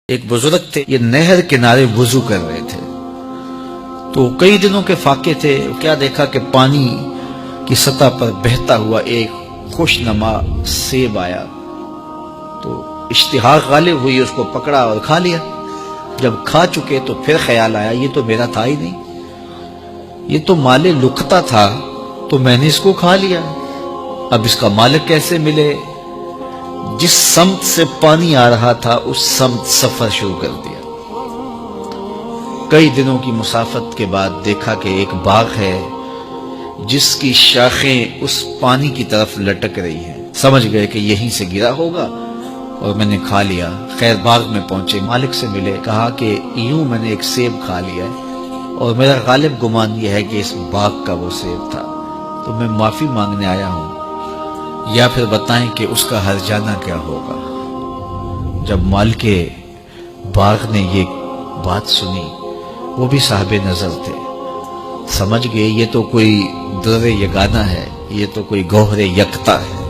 ایک بزرگ تھے، یہ نہر کنارے وضو کر رہے تھے تو کئی دنوں کے فاقے تھے۔ کیا دیکھا کہ پانی کی سطح پر بہتا ہوا ایک خوش نما سیب آیا تو اشتہا غالب ہوئی، اس کو پکڑا اور کھا لیا۔ جب کھا چکے تو پھر خیال آیا یہ تو میرا تھا ہی نہیں، یہ تو مال لقطہ تھا، تو میں نے اس کو کھا لیا، اب اس کا مالک کیسے ملے؟ جس سمت سے پانی آ رہا تھا اس سمت سفر شروع کر دیا۔ کئی دنوں کی مسافت کے بعد دیکھا کہ ایک باغ ہے جس کی شاخیں اس پانی کی طرف لٹک رہی ہیں۔ سمجھ گئے کہ یہیں سے گرا ہوگا اور میں نے کھا لیا۔ خیر باغ میں پہنچے، مالک سے ملے، کہا کہ یوں میں نے ایک سیب کھا لیا ہے اور میرا غالب گمان یہ ہے کہ اس باغ کا وہ سیب تھا، تو میں معافی مانگنے آیا ہوں، یا پھر بتائیں کہ اس کا ہرجانہ کیا ہوگا۔ جب مالک باغ نے یہ بات سنی، وہ بھی صاحب نظر تھے، سمجھ گئے یہ تو کوئی در یگانہ ہے، یہ تو کوئی گوہر یکتا ہے،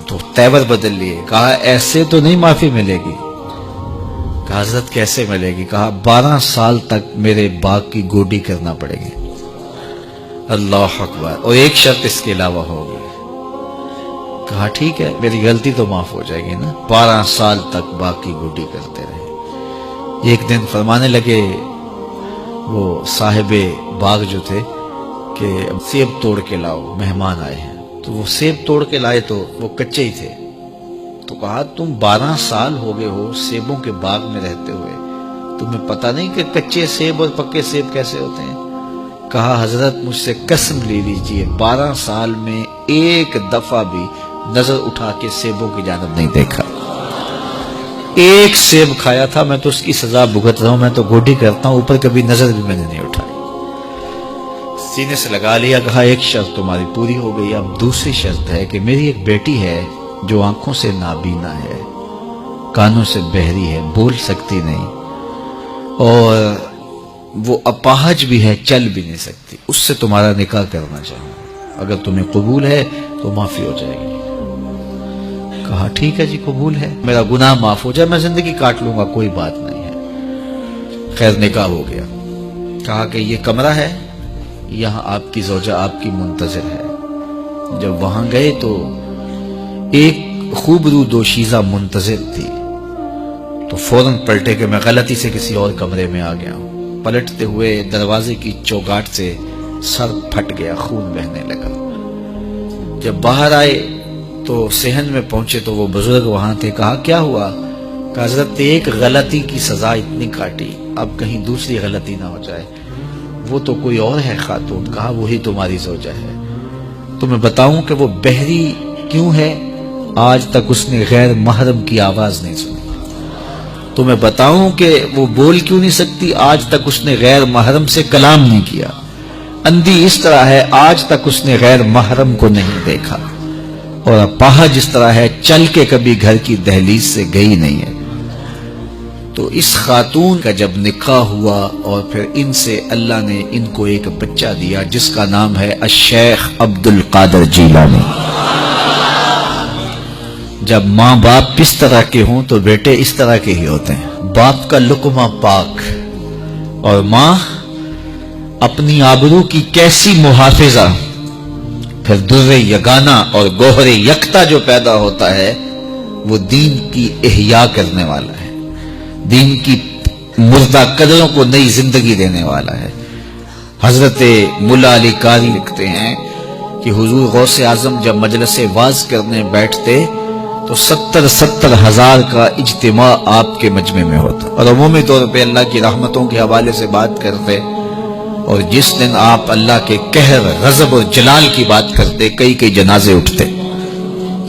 تو تیور بدل لیے۔ کہا ایسے تو نہیں معافی ملے گی۔ کہا حضرت کیسے ملے گی؟ کہا 12 سال تک میرے باغ کی گوڈی کرنا پڑے گی۔ اللہ اکبر، اور ایک شرط اس کے علاوہ ہوگی۔ کہا ٹھیک ہے، میری غلطی تو معاف ہو جائے گی نا۔ 12 سال تک باغ کی گوڈی کرتے رہے۔ ایک دن فرمانے لگے وہ صاحب باغ جو تھے کہ سیب توڑ کے لاؤ، مہمان آئے ہیں۔ تو وہ سیب توڑ کے لائے تو وہ کچے ہی تھے۔ تو کہا تم 12 سال ہو گئے ہو سیبوں کے باغ میں رہتے ہوئے، تمہیں پتہ نہیں کہ کچے سیب اور پکے سیب کیسے ہوتے ہیں؟ کہا حضرت مجھ سے قسم لے لیجئے 12 سال میں ایک دفعہ بھی نظر اٹھا کے سیبوں کی جانب نہیں دیکھا۔ ایک سیب کھایا تھا، میں تو اس کی سزا بھگت رہا ہوں، میں تو گوڈی کرتا ہوں، اوپر کبھی نظر بھی میں نے نہیں اٹھائی۔ سینے سے لگا لیا، کہا ایک شرط تمہاری پوری ہو گئی، اب دوسری شرط ہے کہ میری ایک بیٹی ہے جو آنکھوں سے نابینا ہے، کانوں سے بہری ہے، بول سکتی نہیں، اور وہ اپاہج بھی ہے، چل بھی نہیں سکتی، اس سے تمہارا نکاح کرنا چاہوں، اگر تمہیں قبول ہے تو معافی ہو جائے گی۔ کہا ٹھیک ہے جی قبول ہے، میرا گناہ معاف ہو جائے، میں زندگی کاٹ لوں گا، کوئی بات نہیں ہے۔ خیر نکاح ہو گیا۔ کہا کہ یہ کمرہ ہے، یہاں آپ کی زوجہ آپ کی منتظر ہے۔ جب وہاں گئے تو ایک خوبرو دوشیزہ منتظر تھی، تو فوراً پلٹے کہ میں غلطی سے کسی اور کمرے میں آ گیا ہوں۔ پلٹتے ہوئے دروازے کی چوگاٹ سے سر پھٹ گیا، خون بہنے لگا۔ جب باہر آئے تو صحن میں پہنچے تو وہ بزرگ وہاں تھے۔ کہا کیا ہوا؟ کہ حضرت ایک غلطی کی سزا اتنی کاٹی، اب کہیں دوسری غلطی نہ ہو جائے۔ وہ تو کوئی اور ہے خاتون۔ کہا وہی تمہاری زوجہ ہے۔ تمہیں بتاؤں کہ وہ بہری کیوں ہے؟ آج تک اس نے غیر محرم کی آواز نہیں سنی۔ تمہیں بتاؤں کہ وہ بول کیوں نہیں سکتی؟ آج تک اس نے غیر محرم سے کلام نہیں کیا۔ اندھی اس طرح ہے، آج تک اس نے غیر محرم کو نہیں دیکھا، اور اپاہج اس طرح ہے، چل کے کبھی گھر کی دہلیز سے گئی نہیں ہے۔ تو اس خاتون کا جب نکاح ہوا اور پھر ان سے اللہ نے ان کو ایک بچہ دیا جس کا نام ہے الشیخ عبد القادر جیلانی۔ جب ماں باپ اس طرح کے ہوں تو بیٹے اس طرح کے ہی ہوتے ہیں۔ باپ کا لقمہ پاک اور ماں اپنی آبرو کی کیسی محافظہ، پھر در یگانہ اور گوہر یکتا جو پیدا ہوتا ہے وہ دین کی احیاء کرنے والا ہے، دین کی مردہ قدروں کو نئی زندگی دینے والا ہے۔ حضرت ملا علی قاری لکھتے ہیں کہ حضور غوث اعظم جب مجلس واعظ کرنے بیٹھتے تو 70 ہزار کا اجتماع آپ کے مجمع میں ہوتا، اور عمومی طور پہ اللہ کی رحمتوں کے حوالے سے بات کرتے، اور جس دن آپ اللہ کے قہر، غضب اور جلال کی بات کرتے کئی جنازے اٹھتے۔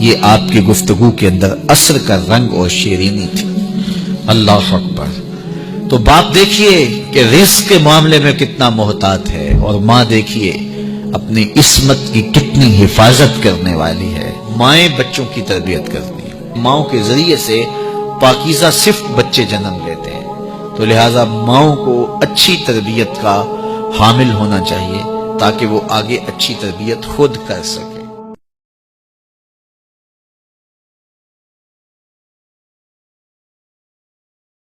یہ آپ کی گفتگو کے اندر عصر کا رنگ اور شیرینی تھی۔ اللہ اکبر۔ تو باپ دیکھیے کہ رزق کے معاملے میں کتنا محتاط ہے، اور ماں دیکھیے اپنی عصمت کی کتنی حفاظت کرنے والی ہے۔ مائیں بچوں کی تربیت کرتی ہیں، ماؤں کے ذریعے سے پاکیزہ صرف بچے جنم لیتے ہیں، تو لہٰذا ماؤں کو اچھی تربیت کا حامل ہونا چاہیے تاکہ وہ آگے اچھی تربیت خود کر سکے۔